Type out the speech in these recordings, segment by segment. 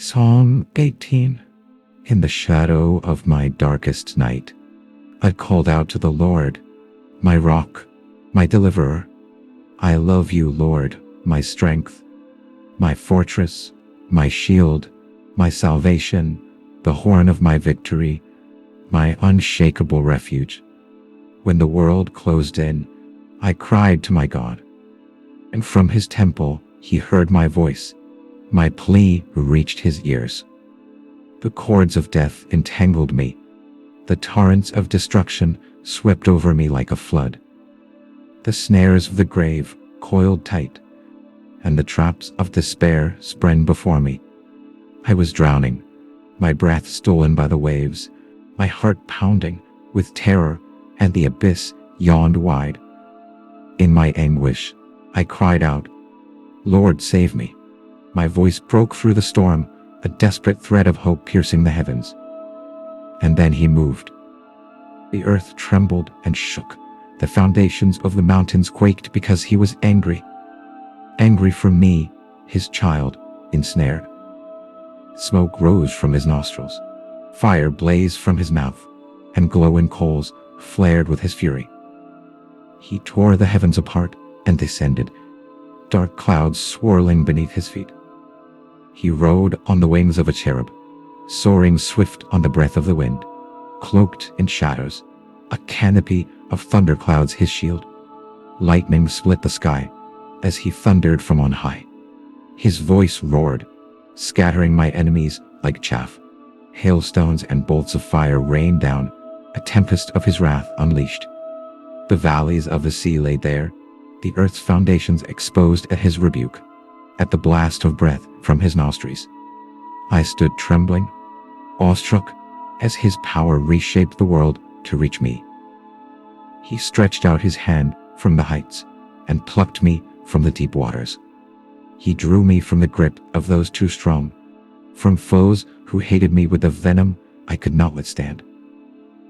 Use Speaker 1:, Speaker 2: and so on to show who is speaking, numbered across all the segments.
Speaker 1: Psalm 18. In the shadow of my darkest night, I called out to the Lord, my rock, my deliverer. I love you, Lord, my strength, my fortress, my shield, my salvation, the horn of my victory, my unshakable refuge. When the world closed in, I cried to my God, and from his temple he heard my voice. My plea reached his ears. The cords of death entangled me. The torrents of destruction swept over me like a flood. The snares of the grave coiled tight, and the traps of despair spread before me. I was drowning, my breath stolen by the waves, my heart pounding with terror, and the abyss yawned wide. In my anguish, I cried out, Lord, save me. My voice broke through the storm, a desperate thread of hope piercing the heavens. And then he moved. The earth trembled and shook. The foundations of the mountains quaked because he was angry. Angry for me, his child, ensnared. Smoke rose from his nostrils. Fire blazed from his mouth, and glowing coals flared with his fury. He tore the heavens apart and descended, dark clouds swirling beneath his feet. He rode on the wings of a cherub, soaring swift on the breath of the wind, cloaked in shadows, a canopy of thunderclouds his shield. Lightning split the sky as he thundered from on high. His voice roared, scattering my enemies like chaff. Hailstones and bolts of fire rained down, a tempest of his wrath unleashed. The valleys of the sea lay there, the earth's foundations exposed at his rebuke, at the blast of breath from his nostrils. I stood trembling, awestruck, as his power reshaped the world to reach me. He stretched out his hand from the heights and plucked me from the deep waters. He drew me from the grip of those too strong, from foes who hated me with a venom I could not withstand.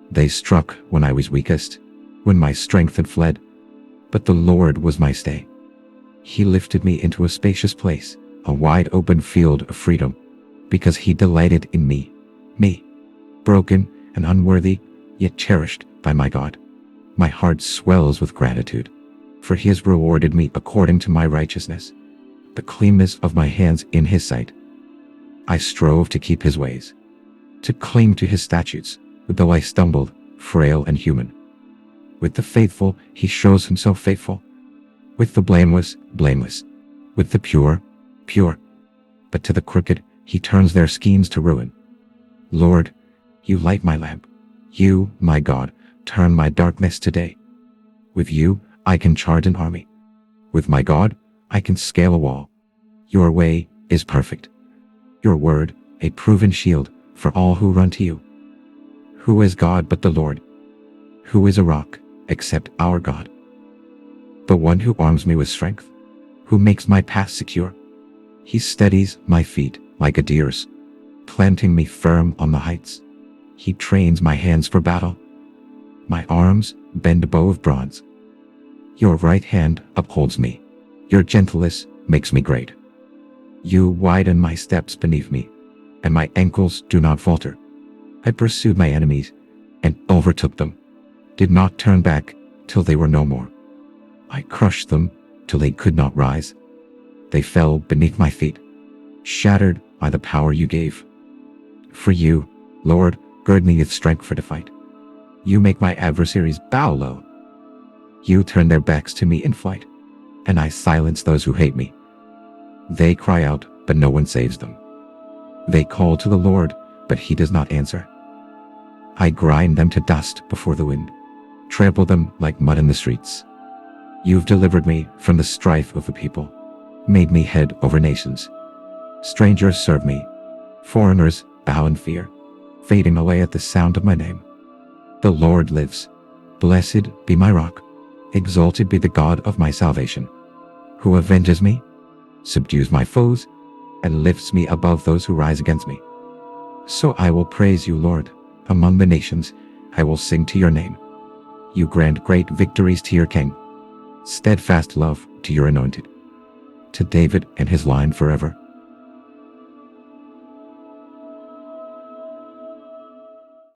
Speaker 1: They struck when I was weakest, when my strength had fled, but the Lord was my stay. He lifted me into a spacious place, a wide open field of freedom, because he delighted in me, broken and unworthy, yet cherished by my God. My heart swells with gratitude, for he has rewarded me according to my righteousness, the cleanness of my hands in his sight. I strove to keep his ways, to cling to his statutes, though I stumbled, frail and human. With the faithful, he shows himself faithful. With the blameless, blameless. With the pure, pure. But to the crooked, he turns their schemes to ruin. Lord, you light my lamp. You, my God, turn my darkness to day. With you, I can charge an army. With my God, I can scale a wall. Your way is perfect. Your word, a proven shield for all who run to you. Who is God but the Lord? Who is a rock except our God? The one who arms me with strength, who makes my path secure. He steadies my feet like a deer's, planting me firm on the heights. He trains my hands for battle. My arms bend a bow of bronze. Your right hand upholds me. Your gentleness makes me great. You widen my steps beneath me, and my ankles do not falter. I pursued my enemies and overtook them, did not turn back till they were no more. I crushed them till they could not rise. They fell beneath my feet, shattered by the power you gave. For you, Lord, gird me with strength for the fight. You make my adversaries bow low. You turn their backs to me in flight, and I silence those who hate me. They cry out, but no one saves them. They call to the Lord, but he does not answer. I grind them to dust before the wind, trample them like mud in the streets. You've delivered me from the strife of the people, made me head over nations. Strangers serve me, foreigners bow in fear, fading away at the sound of my name. The Lord lives. Blessed be my rock. Exalted be the God of my salvation, who avenges me, subdues my foes, and lifts me above those who rise against me. So I will praise you, Lord. Among the nations, I will sing to your name. You grant great victories to your king, steadfast love to your anointed, to David and his line forever.